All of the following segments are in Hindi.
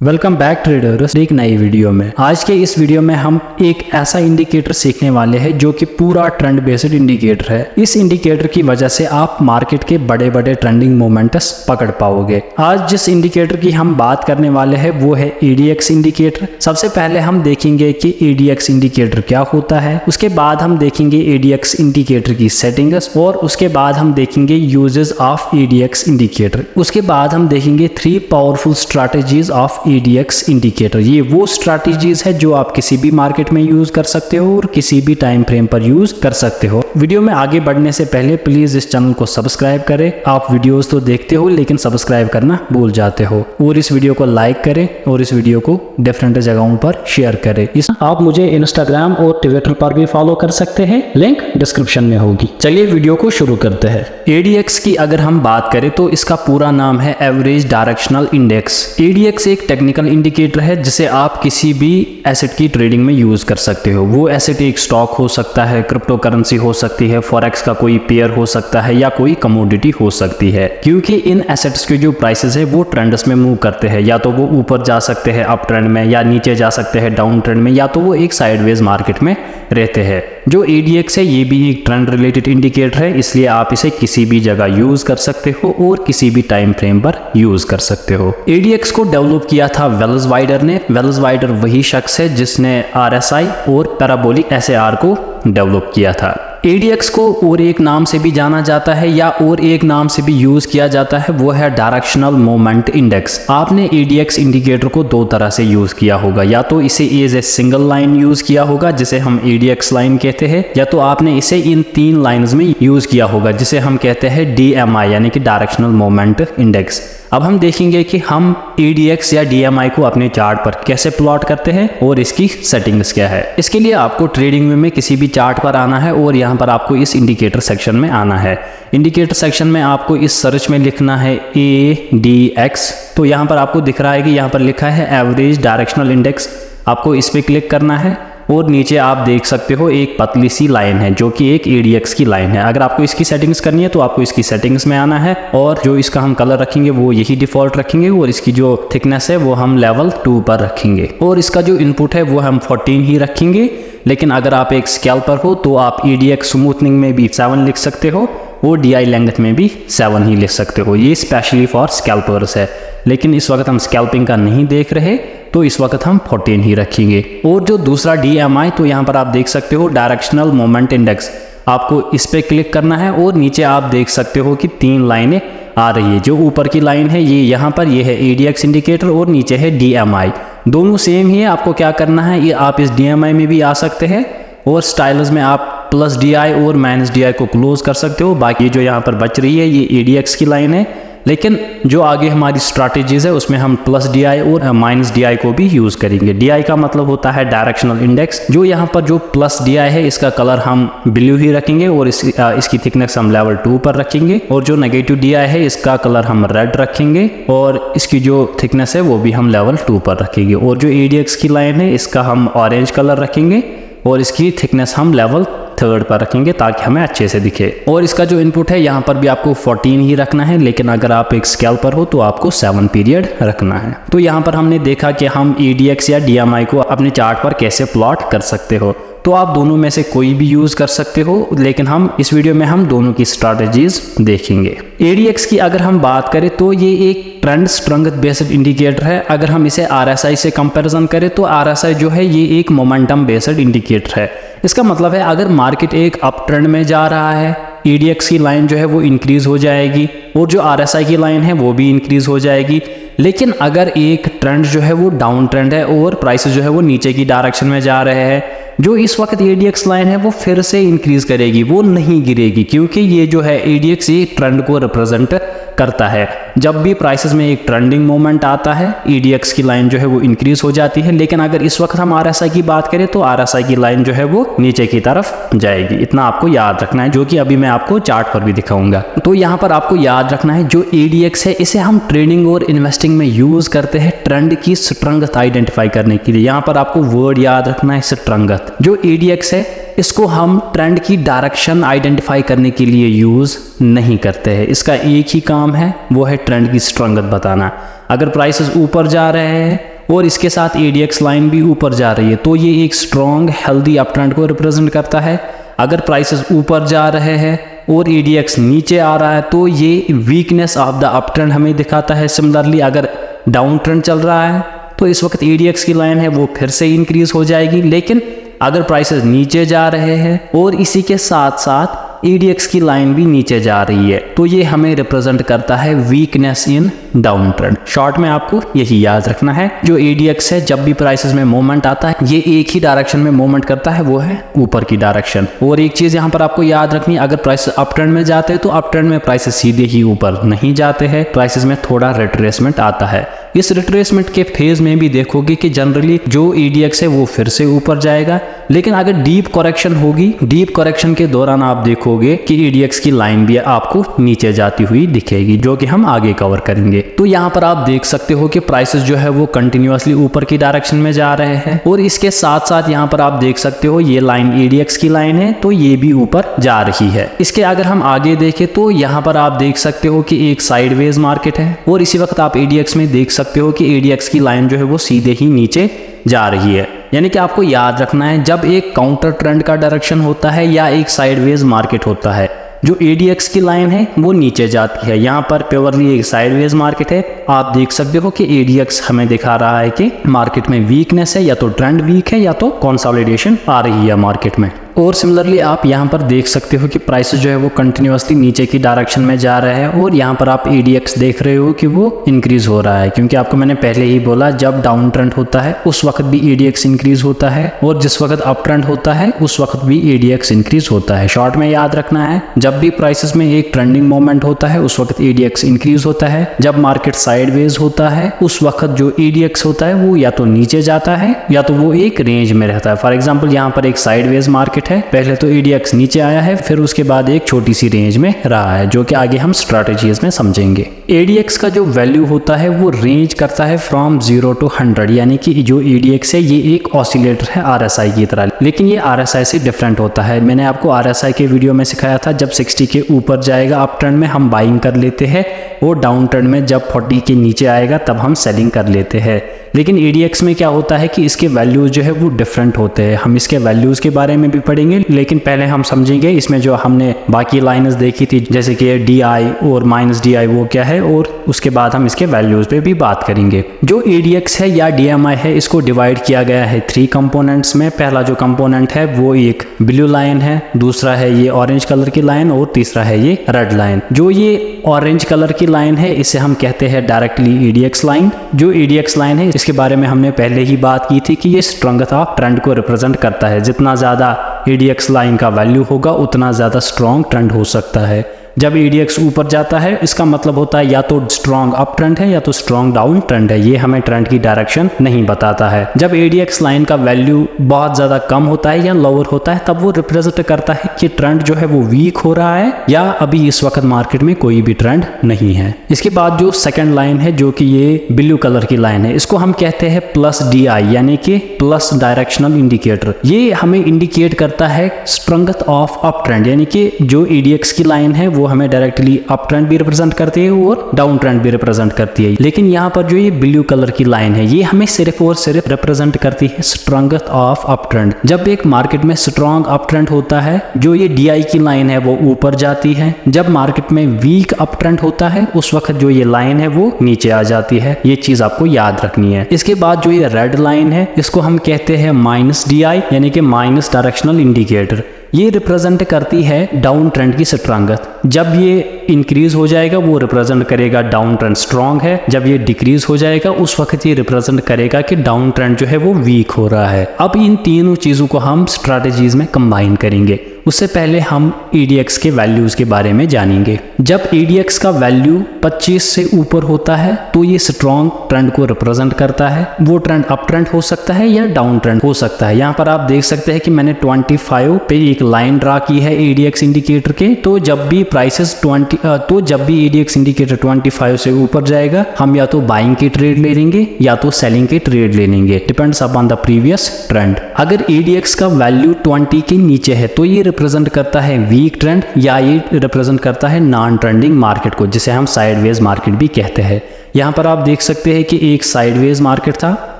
वेलकम बैक ट्रेडर्स, एक नई वीडियो में। आज के इस वीडियो में हम एक ऐसा इंडिकेटर सीखने वाले हैं जो कि पूरा ट्रेंड बेस्ड इंडिकेटर है। इस इंडिकेटर की वजह से आप मार्केट के बड़े बड़े ट्रेंडिंग मोमेंट्स पकड़ पाओगे। आज जिस इंडिकेटर की हम बात करने वाले हैं वो है ADX इंडिकेटर। सबसे पहले हम देखेंगे कि ADX इंडिकेटर क्या होता है, उसके बाद हम देखेंगे ADX इंडिकेटर की सेटिंग्स, और उसके बाद हम देखेंगे यूजेस ऑफ ADX इंडिकेटर। उसके बाद हम देखेंगे 3 powerful strategies of ADX indicator. ये वो स्ट्रैटेजीज है जो आप किसी भी मार्केट में यूज कर सकते हो और किसी भी टाइम फ्रेम पर यूज कर सकते हो। वीडियो में आगे बढ़ने से पहले प्लीज इस चैनल को सब्सक्राइब करें। आप वीडियोस तो देखते हो लेकिन सब्सक्राइब करना भूल जाते हो, और इस वीडियो को लाइक करें और इस वीडियो को डिफरेंट जगहों पर शेयर करें। आप मुझे इंस्टाग्राम और ट्विटर पर भी फॉलो कर सकते हैं, लिंक डिस्क्रिप्शन में होगी। चलिए वीडियो को शुरू करते हैं। ADX की अगर हम बात करें तो इसका पूरा नाम है एवरेज डायरेक्शनल इंडेक्स। ADX एक टेक्निकल इंडिकेटर है जिसे आप किसी भी एसेट की ट्रेडिंग में यूज कर सकते हो। वो एसेट एक स्टॉक हो सकता है, क्रिप्टो करेंसी हो सकती है, फॉरेक्स का कोई पेयर हो सकता है, या कोई कमोडिटी हो सकती है। क्योंकि इन एसेट्स के जो प्राइसेस है वो ट्रेंड्स में मूव करते हैं, या तो वो ऊपर जा सकते हैं अप ट्रेंड में, या नीचे जा सकते हैं डाउन ट्रेंड में, या तो वो एक साइडवेज मार्केट में रहते हैं। जो ADX है ये भी एक ट्रेंड रिलेटेड इंडिकेटर है, इसलिए आप इसे किसी भी जगह यूज कर सकते हो और किसी भी टाइम फ्रेम पर यूज कर सकते हो। ADX को डेवलप किया था वेल्स वाइडर ने। वेल्स वाइडर वही शख्स है जिसने RSI और पैराबोलिक SAR को डेवलप किया था। ADX को और एक नाम से भी जाना जाता है या और एक नाम से भी यूज किया जाता है, वो है डायरेक्शनल मोमेंट इंडेक्स। आपने ADX इंडिकेटर को 2 तरह से यूज किया होगा, या तो इसे as a single line use किया होगा जिसे हम ADX लाइन कहते हैं, या तो आपने इसे इन 3 लाइंस में यूज किया होगा जिसे हम कहते हैं DMI यानी कि डायरेक्शनल मोमेंट इंडेक्स। अब हम देखेंगे कि हम ADX या DMI को अपने चार्ट पर कैसे प्लॉट करते हैं और इसकी सेटिंग्स क्या है। इसके लिए आपको ट्रेडिंग में किसी भी चार्ट पर आना है और यहाँ पर आपको इस इंडिकेटर सेक्शन में आना है। इंडिकेटर सेक्शन में आपको इस सर्च में लिखना है ADX। तो यहाँ पर आपको दिख रहा है कि यहाँ पर लिखा है एवरेज डायरेक्शनल इंडेक्स। आपको इस पर क्लिक करना है और नीचे आप देख सकते हो एक पतली सी लाइन है जो कि एक ADX की लाइन है। अगर आपको इसकी सेटिंग्स करनी है तो आपको इसकी सेटिंग्स में आना है, और जो इसका हम कलर रखेंगे वो यही डिफॉल्ट रखेंगे, और इसकी जो थिकनेस है वो हम लेवल 2 पर रखेंगे, और इसका जो इनपुट है वो हम 14 ही रखेंगे। लेकिन अगर आप एक स्कैल्पर हो तो आप ADX स्मूथनिंग में भी 7 लिख सकते हो और DI लेंथ में भी 7 ही लिख सकते हो। ये स्पेशली फॉर स्कैल्पर्स है, लेकिन इस वक्त हम स्कैल्पिंग का नहीं देख रहे तो इस वक्त हम 14 ही रखेंगे। और जो दूसरा DMI, तो यहाँ पर आप देख सकते हो डायरेक्शनल मोमेंट इंडेक्स। आपको इस पे क्लिक करना है और नीचे आप देख सकते हो कि 3 लाइनें आ रही है। जो ऊपर की लाइन है ये यहाँ पर ये है ADX इंडिकेटर, और नीचे है DMI। दोनों सेम ही है। आपको क्या करना है, ये आप इस DMI में भी आ सकते हैं और स्टाइल्स में आप +DI और -DI को क्लोज कर सकते हो। बाकी जो यहाँ पर बच रही है ये ADX की लाइन है, लेकिन जो आगे हमारी स्ट्रैटेजीज है उसमें हम +DI और -DI को भी यूज करेंगे। DI का मतलब होता है डायरेक्शनल इंडेक्स। जो यहाँ पर जो +DI है इसका कलर हम ब्लू ही रखेंगे और इसकी थिकनेस हम लेवल 2 पर रखेंगे, और जो नेगेटिव DI है इसका कलर हम रेड रखेंगे और इसकी जो थिकनेस है वो भी हम लेवल 2 पर रखेंगे। और जो ADX की लाइन है इसका हम ऑरेंज कलर रखेंगे और इसकी थिकनेस हम लेवल 3 पर रखेंगे ताकि हमें अच्छे से दिखे। और इसका जो इनपुट है यहाँ पर भी आपको 14 ही रखना है, लेकिन अगर आप एक स्कैल्पर हो तो आपको 7 पीरियड रखना है। तो यहाँ पर हमने देखा कि हम ADX या DMI को अपने चार्ट पर कैसे प्लॉट कर सकते हो। तो आप दोनों में से कोई भी यूज कर सकते हो, लेकिन हम इस वीडियो में हम दोनों की स्ट्रैटेजीज देखेंगे। ADX की अगर हम बात करें तो ये एक ट्रेंड स्ट्रेंथ बेस्ड इंडिकेटर है। अगर हम इसे RSI से कंपैरिजन करें तो RSI जो है ये एक मोमेंटम बेस्ड इंडिकेटर है। इसका मतलब है अगर मार्केट एक अप ट्रेंड में जा रहा है, ADX की लाइन जो है वो इंक्रीज हो जाएगी और जो RSI की लाइन है वो भी इंक्रीज हो जाएगी। लेकिन अगर एक ट्रेंड जो है वो डाउन ट्रेंड है और प्राइसेस जो है वो नीचे की डायरेक्शन में जा रहे हैं, जो इस वक्त ADX लाइन है वो फिर से इंक्रीज करेगी, वो नहीं गिरेगी, क्योंकि ये जो है ADX ये ट्रेंड को रिप्रेजेंट करता है। जब भी प्राइसेस में एक ट्रेंडिंग मोमेंट आता है ADX की लाइन जो है वो इंक्रीज हो जाती है। लेकिन अगर इस वक्त हम RSI की बात करें तो RSI की लाइन जो है वो नीचे की तरफ जाएगी। इतना आपको याद रखना है, जो कि अभी मैं आपको चार्ट पर भी दिखाऊंगा। तो यहाँ पर आपको याद रखना है जो ADX है इसे हम ट्रेडिंग और इन्वेस्टिंग में यूज करते हैं ट्रेंड की स्ट्रेंथ आइडेंटिफाई करने के लिए। यहाँ पर आपको वर्ड याद रखना है स्ट्रेंथ। जो ADX है इसको हम ट्रेंड की डायरेक्शन आइडेंटिफाई करने के लिए यूज नहीं करते हैं। इसका एक ही काम है, वो है ट्रेंड की स्ट्रेंथ बताना। अगर प्राइसेस ऊपर जा रहे हैं और इसके साथ ADX लाइन भी ऊपर जा रही है, तो ये एक स्ट्रॉन्ग हेल्दी अप ट्रेंड को रिप्रेजेंट करता है। अगर प्राइसेस ऊपर जा रहे हैं और ADX नीचे आ रहा है तो ये weakness of the up trend हमें दिखाता है। सिमिलरली अगर डाउन ट्रेंड चल रहा है तो इस वक्त ADX की लाइन है वो फिर से इंक्रीज हो जाएगी। लेकिन अगर प्राइसेस नीचे जा रहे हैं और इसी के साथ साथ ADX की लाइन भी नीचे जा रही है तो ये हमें रिप्रेजेंट करता है weakness in down trend. Short में आपको यही याद रखना है, जो ADX है जब भी प्राइसेस में मूवमेंट आता है ये एक ही डायरेक्शन में मूवमेंट करता है, वो है ऊपर की डायरेक्शन। और एक चीज यहाँ पर आपको याद रखनी है, अगर प्राइसेस अप ट्रेंड में जाते हैं तो अप ट्रेंड में प्राइसेस सीधे ही ऊपर नहीं जाते हैं, प्राइसेस में थोड़ा रिट्रेसमेंट आता है। इस रिट्रेसमेंट के फेज में भी देखोगे कि जनरली जो ADX है वो फिर से ऊपर जाएगा, लेकिन अगर डीप करेक्शन होगी, डीप करेक्शन के दौरान आप देखोगे कि ADX की लाइन भी आपको नीचे जाती हुई दिखेगी, जो कि हम आगे कवर करेंगे। तो यहाँ पर आप देख सकते हो कि प्राइसेस जो है वो कंटिन्यूअसली ऊपर की डायरेक्शन में जा रहे हैं और इसके साथ साथ यहाँ पर आप देख सकते हो ये लाइन ADX की लाइन है तो ये भी ऊपर जा रही है। इसके अगर हम आगे देखें तो यहाँ पर आप देख सकते हो कि एक साइडवेज मार्केट है और इसी वक्त आप ADX में देख सकते हो कि ADX की लाइन जो है वो सीधे ही नीचे जा रही है। यानी कि आपको याद रखना है, जब एक काउंटर ट्रेंड का डायरेक्शन होता है या एक साइडवेज मार्केट होता है, जो ADX की लाइन है वो नीचे जाती है। यहाँ पर प्योरली एक साइडवेज मार्केट है। आप देख सकते हो कि ADX हमें दिखा रहा है कि मार्केट में वीकनेस है, या तो ट्रेंड वीक है या तो कंसोलिडेशन आ रही है मार्केट में। और सिमिलरली आप यहाँ पर देख सकते हो कि प्राइसेस जो है वो कंटिन्यूअसली नीचे की डायरेक्शन में जा रहे हैं और यहाँ पर आप ADX देख रहे हो कि वो इंक्रीज हो रहा है, क्योंकि आपको मैंने पहले ही बोला जब डाउन ट्रेंड होता है उस वक्त भी ADX इंक्रीज होता है और जिस वक्त अप ट्रेंड होता है उस वक्त भी ADX इंक्रीज होता है। शॉर्ट में याद रखना है, जब भी प्राइसेस में एक ट्रेंडिंग मोमेंट होता है उस वक्त ADX इंक्रीज होता है। जब मार्केट साइडवेज होता है उस वक्त जो ADX होता है वो या तो नीचे जाता है या तो वो एक रेंज में रहता है। फॉर एग्जाम्पल यहाँ पर एक साइडवेज मार्केट है, पहले तो ADX नीचे आया है फिर उसके बाद एक छोटी सी रेंज में रहा है, जो कि आगे हम स्ट्रैटेजीज में समझेंगे। ADX का जो वैल्यू होता है वो रेंज करता है फ्रॉम 0 to 100, यानी कि जो ADX है ये एक ऑसिलेटर है RSI की तरह, लेकिन ये RSI से डिफरेंट होता है। मैंने आपको RSI के वीडियो में सिखाया था, जब 60 के ऊपर जाएगा अप ट्रेंड में हम बाइंग कर लेते हैं और डाउन ट्रेंड में जब 40 के नीचे आएगा तब हम सेलिंग कर लेते हैं। लेकिन ADX में क्या होता है कि इसके वैल्यूज जो है वो डिफरेंट होते हैं। हम इसके वैल्यूज के बारे में भी पढ़ेंगे, लेकिन पहले हम समझेंगे इसमें जो हमने बाकी लाइन्स देखी थी जैसे कि DI और -DI वो क्या है, और उसके बाद हम इसके वैल्यूज पे भी बात करेंगे। जो ADX है या DMI है इसको डिवाइड किया गया है 3 कंपोनेंट्स में। पहला जो कंपोनेंट है वो एक ब्लू लाइन है, दूसरा है ये ऑरेंज कलर की लाइन और तीसरा है ये रेड लाइन। जो ये ऑरेंज कलर की लाइन है इसे हम कहते हैं डायरेक्टली ADX लाइन। जो ADX लाइन है इसके बारे में हमने पहले ही बात की थी कि ये स्ट्रेंथ ऑफ ट्रेंड को रिप्रेजेंट करता है। जितना ज़्यादा ADX लाइन का वैल्यू होगा उतना ज़्यादा स्ट्रॉन्ग ट्रेंड हो सकता है। जब ADX ऊपर जाता है इसका मतलब होता है या तो स्ट्रॉन्ग अप ट्रेंड है या तो स्ट्रॉन्ग डाउन ट्रेंड है, ये हमें ट्रेंड की डायरेक्शन नहीं बताता है। जब ADX लाइन का वैल्यू बहुत ज़्यादा कम होता है या लोअर होता है तब वो रिप्रेजेंट करता है कि ट्रेंड जो है वो वीक हो रहा है या अभी इस वक्त मार्केट में कोई भी ट्रेंड नहीं है। इसके बाद जो सेकेंड लाइन है जो कि ये ब्लू कलर की लाइन है, इसको हम कहते हैं +DI यानी कि प्लस डायरेक्शनल इंडिकेटर। ये हमें इंडिकेट करता है स्ट्रेंथ ऑफ अप ट्रेंड, यानी कि जो ADX की लाइन है वो हमें डायरेक्टली अप ट्रेंड भी रिप्रेजेंट करती है और डाउन ट्रेंड भी रिप्रेजेंट करती है। लेकिन यहाँ पर जो ये ब्लू कलर की लाइन है ये हमें सिर्फ और सिर्फ रिप्रेजेंट करती है स्ट्रेंथ ऑफ अप ट्रेंड। जब एक मार्केट में स्ट्रॉन्ग अप ट्रेंड होता है जो ये DI की लाइन है वो ऊपर जाती है, जब मार्केट में वीक अप ट्रेंड होता है उस वक्त जो ये लाइन है वो नीचे आ जाती है। ये चीज आपको याद रखनी है। इसके बाद जो ये रेड लाइन है इसको हम कहते हैं -DI यानी कि माइनस डायरेक्शनल इंडिकेटर। ये रिप्रेजेंट करती है डाउन ट्रेंड की स्ट्रेंथ। जब ये इंक्रीज हो जाएगा वो रिप्रेजेंट करेगा डाउन ट्रेंड स्ट्रांग है, जब ये डिक्रीज हो जाएगा उस वक्त ये रिप्रेजेंट करेगा कि डाउन ट्रेंड जो है वो वीक हो रहा है। अब इन तीनों चीज़ों को हम स्ट्रैटेजीज में कंबाइन करेंगे। उससे पहले हम ADX के वैल्यूज के बारे में जानेंगे। जब ADX का वैल्यू 25 से ऊपर होता है तो ये स्ट्रॉन्ग ट्रेंड को रिप्रेजेंट करता है। वो ट्रेंड अप ट्रेंड हो सकता है या डाउन ट्रेंड हो सकता है। यहाँ पर आप देख सकते हैं कि मैंने 25 पे एक लाइन ड्रा की है ADX इंडिकेटर के। तो जब भी प्राइसेस जब भी ADX इंडिकेटर 25 से ऊपर जाएगा हम या तो बाइंग के ट्रेड ले लेंगे या तो सेलिंग के ट्रेड ले लेंगे, depends upon the previous trend. अगर ADX का वैल्यू 20 के नीचे है तो ये रिप्रेजेंट करता है वीक ट्रेंड या ये रिप्रेजेंट करता है नॉन ट्रेंडिंग मार्केट को, जिसे हम साइडवेज मार्केट भी कहते हैं। यहाँ पर आप देख सकते हैं कि एक साइडवेज मार्केट था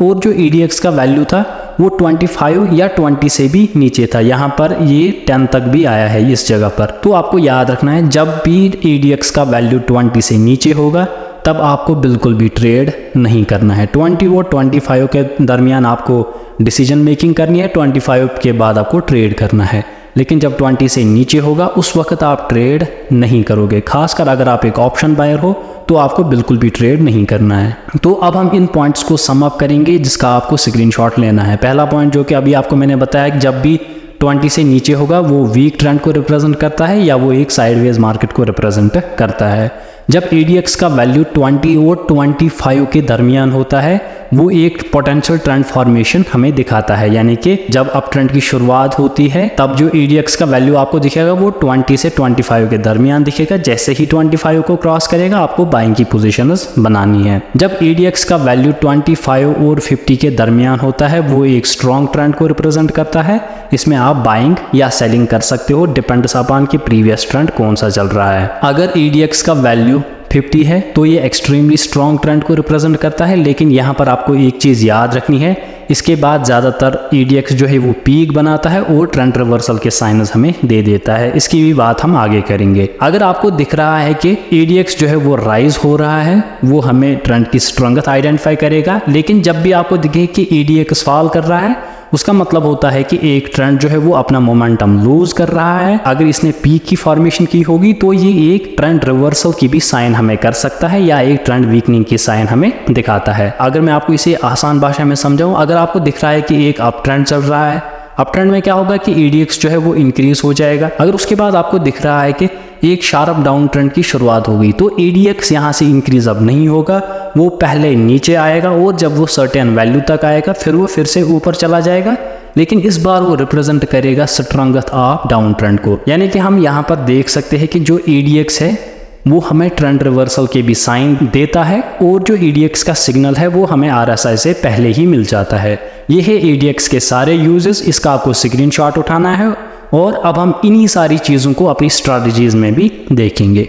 और जो EDX का वैल्यू था वो 25 या 20 से भी नीचे था। यहाँ पर ये 10 तक भी आया है इस जगह पर। तो आपको याद रखना है, जब भी EDX का वैल्यू 20 से नीचे होगा तब आपको बिल्कुल भी ट्रेड नहीं करना है। 20 और 25 के दरमियान आपको डिसीजन मेकिंग करनी है, 25 के बाद आपको ट्रेड करना है। लेकिन जब 20 से नीचे होगा उस वक्त आप ट्रेड नहीं करोगे। खासकर अगर आप एक ऑप्शन बायर हो तो आपको बिल्कुल भी ट्रेड नहीं करना है। तो अब हम इन पॉइंट्स को सम अप करेंगे जिसका आपको स्क्रीनशॉट लेना है। पहला पॉइंट जो कि अभी आपको मैंने बताया कि जब भी 20 से नीचे होगा वो वीक ट्रेंड को रिप्रेजेंट करता है या वो एक साइडवेज मार्केट को रिप्रेजेंट करता है। जब EDX का वैल्यू 20 और 25 के दरमियान होता है वो एक पोटेंशियल ट्रेंड फॉर्मेशन हमें दिखाता है, यानी कि जब अप ट्रेंड की शुरुआत होती है तब जो EDX का वैल्यू आपको दिखेगा वो 20 से 25 के दरमियान दिखेगा। जैसे ही 25 को क्रॉस करेगा आपको बाइंग की पोजीशंस बनानी है। जब EDX का वैल्यू 25 और 50 के दरमियान होता है वो एक स्ट्रॉन्ग ट्रेंड को रिप्रेजेंट करता है। इसमें आप बाइंग या सेलिंग कर सकते हो, डिपेंड्स अपॉन कि प्रीवियस ट्रेंड कौन सा चल रहा है। अगर EDX का वैल्यू 50 है तो ये एक्सट्रीमली स्ट्रॉन्ग ट्रेंड को रिप्रेजेंट करता है। लेकिन यहाँ पर आपको एक चीज़ याद रखनी है, इसके बाद ज़्यादातर EDX जो है वो पीक बनाता है और ट्रेंड रिवर्सल के साइंस हमें दे देता है। इसकी भी बात हम आगे करेंगे। अगर आपको दिख रहा है कि EDX जो है वो राइज हो रहा है वो हमें ट्रेंड की स्ट्रेंथ आइडेंटिफाई करेगा। लेकिन जब भी आपको दिखे कि EDX फॉल कर रहा है उसका मतलब होता है कि एक ट्रेंड जो है वो अपना मोमेंटम लूज कर रहा है। अगर इसने पीक की फॉर्मेशन की होगी तो ये एक ट्रेंड रिवर्सल की भी साइन हमें कर सकता है या एक ट्रेंड वीकनिंग की साइन हमें दिखाता है। अगर मैं आपको इसे आसान भाषा में समझाऊं, अगर आपको दिख रहा है कि एक अप ट्रेंड चल रहा है, अप ट्रेंड में क्या होगा कि EDX जो है वो इंक्रीज हो जाएगा। अगर उसके बाद आपको दिख रहा है कि एक शार्प डाउन ट्रेंड की शुरुआत हो गई तो EDX यहाँ से इंक्रीज अब नहीं होगा, वो पहले नीचे आएगा और जब वो सर्टेन वैल्यू तक आएगा फिर वो फिर से ऊपर चला जाएगा। लेकिन इस बार वो रिप्रेजेंट करेगा स्ट्रॉन्गेस्ट ऑफ डाउन ट्रेंड को। यानी कि हम यहाँ पर देख सकते हैं कि जो EDX है वो हमें ट्रेंड रिवर्सल के भी साइन देता है और जो EDX का सिग्नल है वो हमें RSI से पहले ही मिल जाता है। ये है EDX के सारे यूजेस, इसका आपको स्क्रीनशॉट उठाना है और अब हम इन्हीं सारी चीज़ों को अपनी स्ट्रैटेजीज में भी देखेंगे।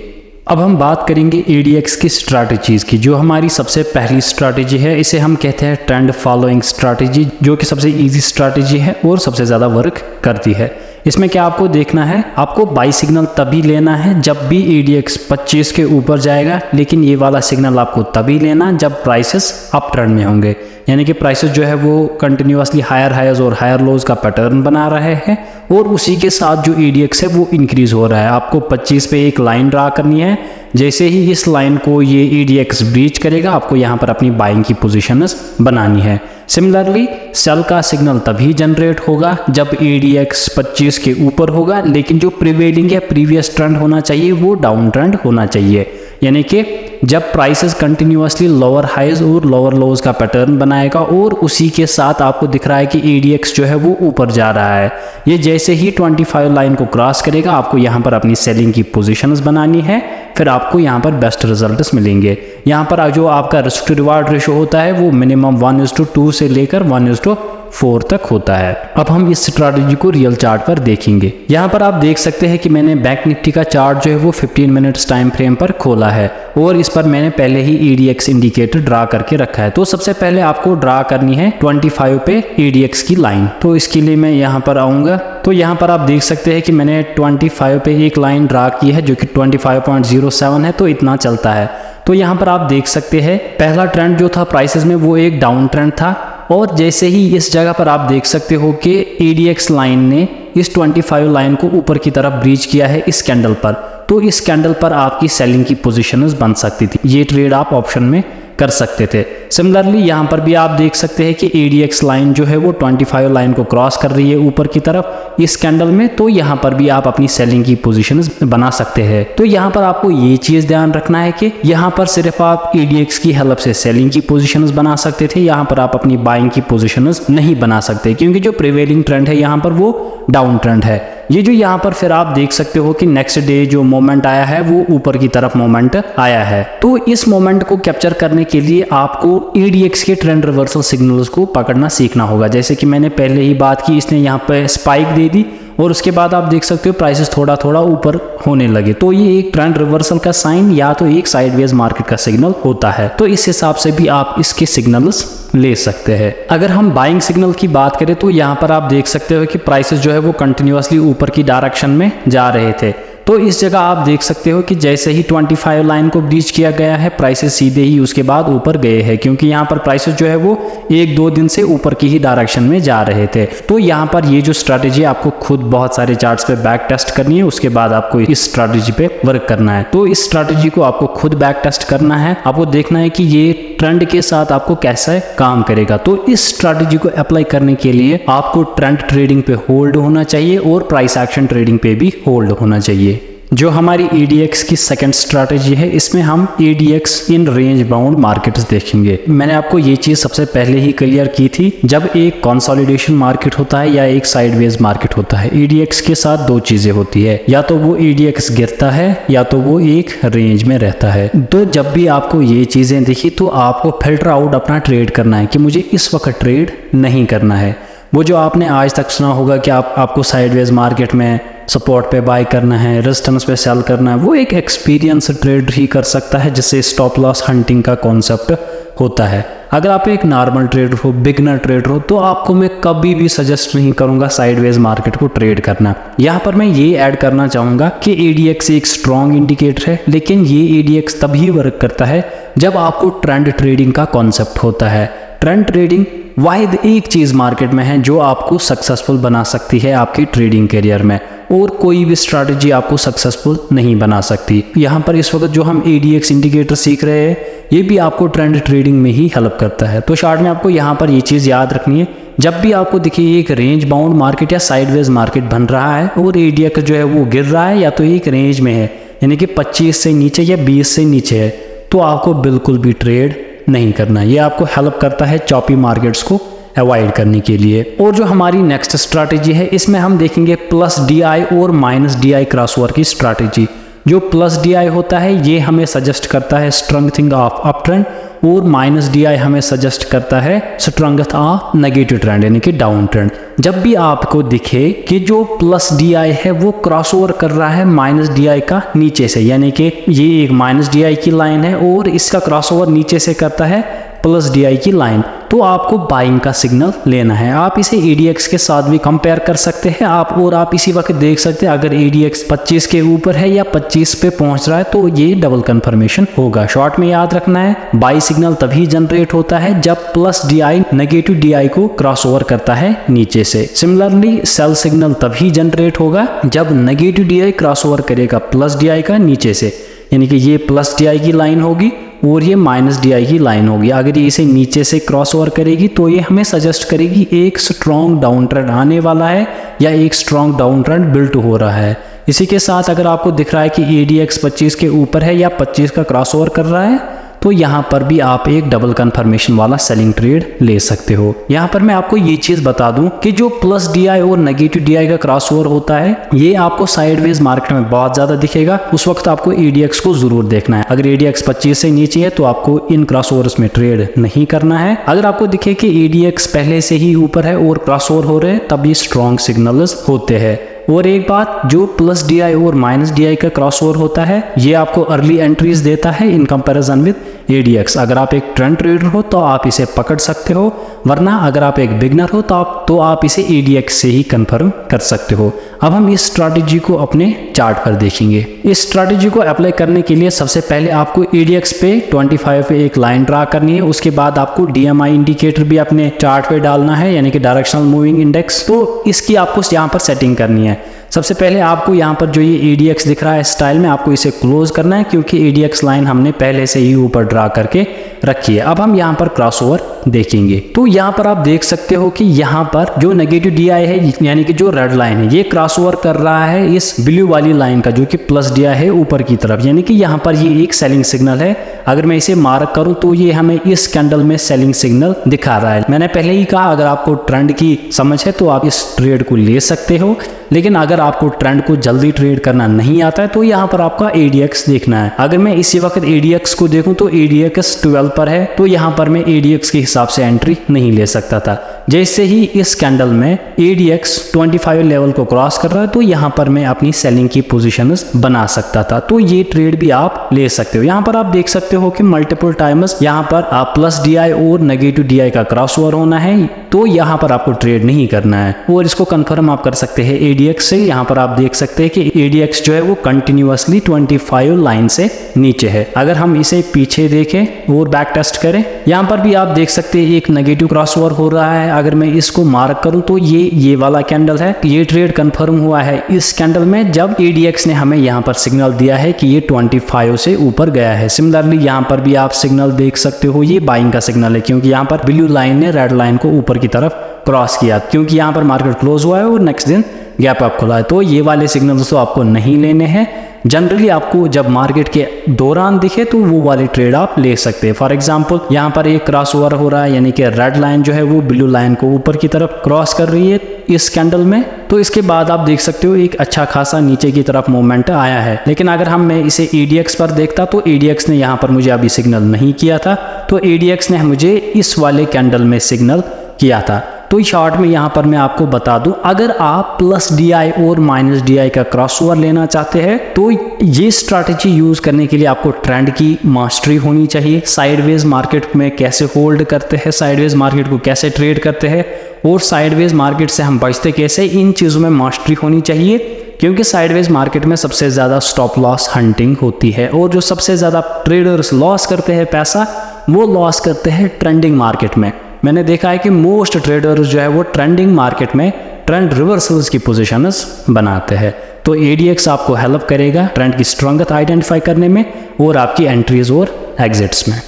अब हम बात करेंगे EDX की स्ट्रैटेजीज की। जो हमारी सबसे पहली स्ट्रैटेजी है इसे हम कहते हैं ट्रेंड फॉलोइंग स्ट्रैटेजी, जो कि सबसे इजी स्ट्रैटेजी है और सबसे ज़्यादा वर्क करती है। इसमें क्या आपको देखना है, आपको बाई सिग्नल तभी लेना है जब भी EDX 25 के ऊपर जाएगा, लेकिन ये वाला सिग्नल आपको तभी लेना जब प्राइसेस अप ट्रेंड में होंगे। यानी कि प्राइसेस जो है वो कंटिन्यूसली हायर हाइज और हायर लोज का पैटर्न बना रहे हैं और उसी के साथ जो EDX है वो इंक्रीज हो रहा है। आपको 25 पे एक लाइन ड्रा करनी है। जैसे ही इस लाइन को ये EDX ब्रीच करेगा आपको यहाँ पर अपनी बाइंग की पोजीशंस बनानी है। सिमिलरली सेल का सिग्नल तभी जनरेट होगा जब EDX 25 के ऊपर होगा, लेकिन जो प्रिवेलिंग या प्रीवियस ट्रेंड होना चाहिए वो डाउन ट्रेंड होना चाहिए। यानी कि जब प्राइसेस कंटिन्यूसली लोअर हाइज और लोअर लोज का पैटर्न बनाएगा और उसी के साथ आपको दिख रहा है कि EDX जो है वो ऊपर जा रहा है। ये जैसे ही 25 लाइन को क्रॉस करेगा आपको यहाँ पर अपनी सेलिंग की पोजीशंस बनानी है, फिर आपको यहाँ पर बेस्ट रिजल्ट्स मिलेंगे। यहाँ पर जो आपका रिस्क टू रिवार्ड रेशो होता है वो मिनिमम 1:2 से लेकर 1:4 तक होता है। अब हम इस स्ट्रैटेजी को रियल चार्ट पर देखेंगे। यहाँ पर आप देख सकते हैं कि मैंने बैंक निफ्टी का चार्ट जो है वो 15 मिनट्स टाइम फ्रेम पर खोला है और इस पर मैंने पहले ही EDX इंडिकेटर ड्रा करके रखा है। तो सबसे पहले आपको ड्रा करनी है 25 पे EDX की लाइन। तो इसके लिए मैं यहाँ पर आऊँगा। तो यहाँ पर आप देख सकते हैं कि मैंने 25 पे एक लाइन ड्रा की है जो कि 25.07 है, तो इतना चलता है। तो यहाँ पर आप देख सकते हैं पहला ट्रेंड जो था प्राइसेस में वो एक डाउन ट्रेंड था और जैसे ही इस जगह पर आप देख सकते हो कि EDX लाइन ने इस 25 लाइन को ऊपर की तरफ ब्रीच किया है इस कैंडल पर, तो इस कैंडल पर आपकी सेलिंग की पोजीशंस बन सकती थी। ये ट्रेड आप ऑप्शन में कर सकते थे। सिमिलरली यहाँ पर भी आप देख सकते हैं कि EDX लाइन जो है वो 25 लाइन को क्रॉस कर रही है ऊपर की तरफ इस कैंडल में, तो यहाँ पर भी आप अपनी सेलिंग की पोजीशंस बना सकते हैं। तो यहाँ पर आपको ये चीज़ ध्यान रखना है कि यहाँ पर सिर्फ आप EDX की हेल्प से सेलिंग की पोजीशंस बना सकते थे, यहाँ पर आप अपनी बाइंग की पोजीशंस नहीं बना सकते क्योंकि जो प्रिवेलिंग ट्रेंड है यहाँ पर वो डाउन ट्रेंड है। ये जो यहाँ पर फिर आप देख सकते हो कि नेक्स्ट डे जो मोमेंट आया है वो ऊपर की तरफ मोमेंट आया है। तो इस मोमेंट को कैप्चर करने के लिए आपको EDX के ट्रेंड रिवर्सल सिग्नल्स को पकड़ना सीखना होगा। जैसे कि मैंने पहले ही बात की, इसने यहाँ पे स्पाइक दे दी और उसके बाद आप देख सकते हो प्राइसेस थोड़ा थोड़ा ऊपर होने लगे तो ये एक ट्रेंड रिवर्सल का साइन या तो एक साइडवेज मार्केट का सिग्नल होता है। तो इस हिसाब से भी आप इसके सिग्नल्स ले सकते हैं। अगर हम बाइंग सिग्नल की बात करें तो यहाँ पर आप देख सकते हो कि प्राइसेस जो है वो कंटिन्यूअसली ऊपर की डायरेक्शन में जा रहे थे। तो इस जगह आप देख सकते हो कि जैसे ही 25 लाइन को ब्रीच किया गया है, प्राइसेस सीधे ही उसके बाद ऊपर गए हैं, क्योंकि यहाँ पर प्राइसेस जो है वो 1-2 दिन से ऊपर की ही डायरेक्शन में जा रहे थे। तो यहाँ पर ये जो स्ट्रैटेजी आपको खुद बहुत सारे चार्ट्स पे बैक टेस्ट करनी है, उसके बाद आपको इस स्ट्रैटेजी पे वर्क करना है। तो इस स्ट्रैटेजी को आपको खुद बैक टेस्ट करना है, आपको देखना है कि ये ट्रेंड के साथ आपको कैसा काम करेगा। तो इस स्ट्रैटेजी को अप्लाई करने के लिए आपको ट्रेंड ट्रेडिंग पे होल्ड होना चाहिए और प्राइस एक्शन ट्रेडिंग पे भी होल्ड होना चाहिए। जो हमारी EDX की सेकंड स्ट्रैटेजी है, इसमें हम EDX in range bound markets देखेंगे। मैंने आपको ये चीज़ सबसे पहले ही क्लियर की थी, जब एक कंसोलिडेशन मार्केट होता है या एक साइडवेज मार्केट होता है, EDX के साथ दो चीज़ें होती है, या तो वो EDX गिरता है या तो वो एक रेंज में रहता है। तो जब भी आपको ये चीज़ें दिखी तो आपको फिल्टर आउट अपना ट्रेड करना है कि मुझे इस वक्त ट्रेड नहीं करना है। वो जो आपने आज तक सुना होगा कि आपको साइडवेज मार्केट में सपोर्ट पे बाय करना है, रेजिस्टेंस पे सेल करना है, वो एक एक्सपीरियंस ट्रेड ही कर सकता है, जिससे स्टॉप लॉस हंटिंग का कॉन्सेप्ट होता है। अगर आप एक नॉर्मल ट्रेडर हो, बिगनर ट्रेडर हो, तो आपको मैं कभी भी सजेस्ट नहीं करूंगा साइडवेज मार्केट को ट्रेड करना। यहाँ पर मैं ये ऐड करना चाहूँगा कि EDX एक स्ट्रॉन्ग इंडिकेटर है, लेकिन ये EDX तभी वर्क करता है जब आपको ट्रेंड ट्रेडिंग का कॉन्सेप्ट होता है। ट्रेंड ट्रेडिंग वाहिद एक चीज़ मार्केट में है जो आपको सक्सेसफुल बना सकती है आपकी ट्रेडिंग करियर में, और कोई भी स्ट्रैटेजी आपको सक्सेसफुल नहीं बना सकती। यहाँ पर इस वक्त जो हम EDX इंडिकेटर सीख रहे हैं, ये भी आपको ट्रेंड ट्रेडिंग में ही हेल्प करता है। तो शॉर्ट में आपको यहाँ पर ये चीज़ याद रखनी है, जब भी आपको दिखे एक रेंज बाउंड मार्केट या साइडवेज मार्केट बन रहा है और EDX जो है वो गिर रहा है या तो एक रेंज में है, यानी कि 25 से नीचे या 20 से नीचे है, तो आपको बिल्कुल भी ट्रेड नहीं करना। ये आपको हेल्प करता है चॉपी मार्केट्स को अवॉइड करने के लिए। और जो हमारी नेक्स्ट स्ट्रैटेजी है, इसमें हम देखेंगे प्लस DI और माइनस DI क्रॉसओवर की स्ट्रैटेजी। जो प्लस DI होता है ये हमें सजेस्ट करता है स्ट्रेंथनिंग ऑफ अप ट्रेंड, और माइनस DI हमें सजेस्ट करता है स्ट्रेंथ ऑफ नेगेटिव ट्रेंड यानी कि डाउन ट्रेंड। जब भी आपको दिखे कि जो प्लस DI है वो क्रॉसओवर कर रहा है माइनस DI का नीचे से, यानी कि ये एक माइनस DI की लाइन है और इसका क्रॉसओवर नीचे से करता है प्लस DI की लाइन, तो आपको बाइंग का सिग्नल लेना है। आप इसे EDX के साथ भी कंपेयर कर सकते हैं और आप इसी वक्त देख सकते हैं अगर EDX 25 के ऊपर है या 25 पे पहुंच रहा है तो ये डबल कंफर्मेशन होगा। शॉर्ट में याद रखना है, बाई सिग्नल तभी जनरेट होता है जब प्लस DI नेगेटिव DI को क्रॉस ओवर करता है नीचे से। सिमिलरली सेल सिग्नल तभी जनरेट होगा जब नेगेटिव DI क्रॉस ओवर करेगा प्लस DI का नीचे से, यानी कि ये प्लस DI की लाइन होगी और ये माइनस DI की लाइन होगी। अगर ये इसे नीचे से क्रॉस ओवर करेगी तो ये हमें सजेस्ट करेगी एक स्ट्रॉन्ग डाउन ट्रेंड आने वाला है या एक स्ट्रॉन्ग डाउन ट्रेंड बिल्ट हो रहा है। इसी के साथ अगर आपको दिख रहा है कि EDX 25 के ऊपर है या 25 का क्रॉस ओवर कर रहा है, तो यहाँ पर भी आप एक डबल कंफर्मेशन वाला सेलिंग ट्रेड ले सकते हो। यहाँ पर मैं आपको ये चीज बता दूं कि जो प्लस DI और नेगेटिव DI का क्रॉसओवर होता है ये आपको साइडवेज मार्केट में बहुत ज्यादा दिखेगा। उस वक्त आपको EDX को जरूर देखना है। अगर EDX 25 से नीचे है तो आपको इन क्रॉसओवर्स में ट्रेड नहीं करना है। अगर आपको दिखे कि EDX पहले से ही ऊपर है और क्रॉसओवर हो रहे हैं तब ये स्ट्रॉन्ग सिग्नल्स होते हैं। और एक बात, जो प्लस DI और माइनस DI का क्रॉसओवर होता है ये आपको अर्ली एंट्रीज देता है इन कंपैरिजन विद EDX। अगर आप एक ट्रेंड ट्रेडर हो तो आप इसे पकड़ सकते हो, वरना अगर आप एक बिगनर हो तो आप इसे EDX से ही कंफर्म कर सकते हो। अब हम इस स्ट्रैटेजी को अपने चार्ट पर देखेंगे। इस स्ट्रैटेजी को अप्लाई करने के लिए सबसे पहले आपको EDX पे 25 पे एक लाइन ड्रा करनी है। उसके बाद आपको DMI इंडिकेटर भी अपने चार्ट पे डालना है, यानी कि डायरेक्शनल मूविंग इंडेक्स। तो इसकी आपको यहाँ पर सेटिंग करनी है। सबसे पहले आपको यहाँ पर जो ये EDX दिख रहा है स्टाइल में, आपको इसे क्लोज करना है क्योंकि EDX लाइन हमने पहले से ही ऊपर ड्रा करके रखी है। अब हम यहाँ पर क्रॉसओवर देखेंगे तो यहाँ पर आप देख सकते हो कि यहाँ पर जो नेगेटिव DI है यानी कि जो रेड लाइन है ये क्रॉसओवर कर रहा है इस ब्लू वाली लाइन का जो कि प्लस DI है ऊपर की तरफ, यानी कि यहाँ पर ये एक सेलिंग सिग्नल है। अगर मैं इसे मार्क करूँ तो ये हमें इस कैंडल में सेलिंग सिग्नल दिखा रहा है। मैंने पहले ही कहा अगर आपको ट्रेंड की समझ है तो आप इस ट्रेड को ले सकते हो, लेकिन अगर आपको ट्रेंड को जल्दी ट्रेड करना नहीं आता है तो यहाँ पर आपका EDX देखना है। अगर मैं इसी वक्त EDX को देखूं तो EDX 12 पर है, तो यहाँ पर मैं EDX के हिसाब से एंट्री नहीं ले सकता था। जैसे ही इस कैंडल में ADX 25 लेवल को क्रॉस कर रहा है तो यहाँ पर मैं अपनी सेलिंग की पोजीशंस बना सकता था। तो ये ट्रेड भी आप ले सकते हो। यहाँ पर आप देख सकते हो कि मल्टीपल टाइम्स यहाँ पर आप प्लस DI और नेगेटिव DI का क्रॉस ओवर होना है, तो यहाँ पर आपको ट्रेड नहीं करना है। और इसको कंफर्म आप कर सकते हैं ADX से। यहाँ पर आप देख सकते हैं कि ADX जो है वो कंटिन्यूअसली 25 लाइन से नीचे है। अगर हम इसे पीछे देखें और बैक टेस्ट करें, यहाँ पर भी आप देख सकते हैं एक नेगेटिव क्रॉस ओवर हो रहा है। अगर मैं इसको मार्क करूं तो ये वाला कैंडल है, ये ट्रेड कंफर्म हुआ है इस कैंडल में जब ADX ने हमें यहाँ पर सिग्नल दिया है कि ये 25 से ऊपर गया है। सिमिलरली यहाँ पर भी आप सिग्नल देख सकते हो, ये बाइंग का सिग्नल है क्योंकि यहाँ पर ब्लू लाइन ने रेड लाइन को ऊपर की तरफ क्रॉस किया, क्योंकि यहाँ पर मार्केट क्लोज हुआ है और नेक्स्ट दिन गैप अप खुला है। तो ये वाले सिग्नल्स तो आपको नहीं लेने हैं। जनरली आपको जब मार्केट के दौरान दिखे तो वो वाले ट्रेड आप ले सकते हैं। फॉर एग्जांपल यहाँ पर एक क्रॉस ओवर हो रहा है, यानी कि रेड लाइन जो है वो ब्लू लाइन को ऊपर की तरफ क्रॉस कर रही है इस कैंडल में। तो इसके बाद आप देख सकते हो एक अच्छा खासा नीचे की तरफ मूवमेंट आया है। लेकिन अगर मैं इसे ADX पर देखता तो ADX ने यहाँ पर मुझे अभी सिग्नल नहीं किया था, तो ADX ने मुझे इस वाले कैंडल में सिग्नल किया था। तो शॉर्ट में यहाँ पर मैं आपको बता दूं, अगर आप प्लस DI और माइनस DI का क्रॉस ओवर लेना चाहते हैं तो ये स्ट्रैटेजी यूज करने के लिए आपको ट्रेंड की मास्टरी होनी चाहिए। साइडवेज मार्केट में कैसे होल्ड करते हैं, साइडवेज मार्केट को कैसे ट्रेड करते हैं और साइडवेज मार्केट से हम बचते कैसे, इन चीज़ों में मास्टरी होनी चाहिए। क्योंकि साइडवेज मार्केट में सबसे ज़्यादा स्टॉप लॉस हंटिंग होती है और जो सबसे ज़्यादा ट्रेडर्स लॉस करते हैं पैसा, वो लॉस करते हैं ट्रेंडिंग मार्केट में। मैंने देखा है कि मोस्ट ट्रेडर्स जो है वो ट्रेंडिंग मार्केट में ट्रेंड रिवर्सल्स की पोजीशंस बनाते हैं। तो ADX आपको हेल्प करेगा ट्रेंड की स्ट्रेंथ आइडेंटिफाई करने में और आपकी एंट्रीज और एग्जिट्स में।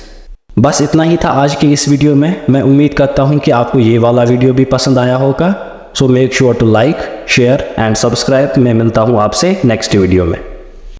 बस इतना ही था आज की इस वीडियो में। मैं उम्मीद करता हूँ कि आपको ये वाला वीडियो भी पसंद आया होगा। So make sure to like, share and subscribe. मैं मिलता हूँ आपसे नेक्स्ट वीडियो में।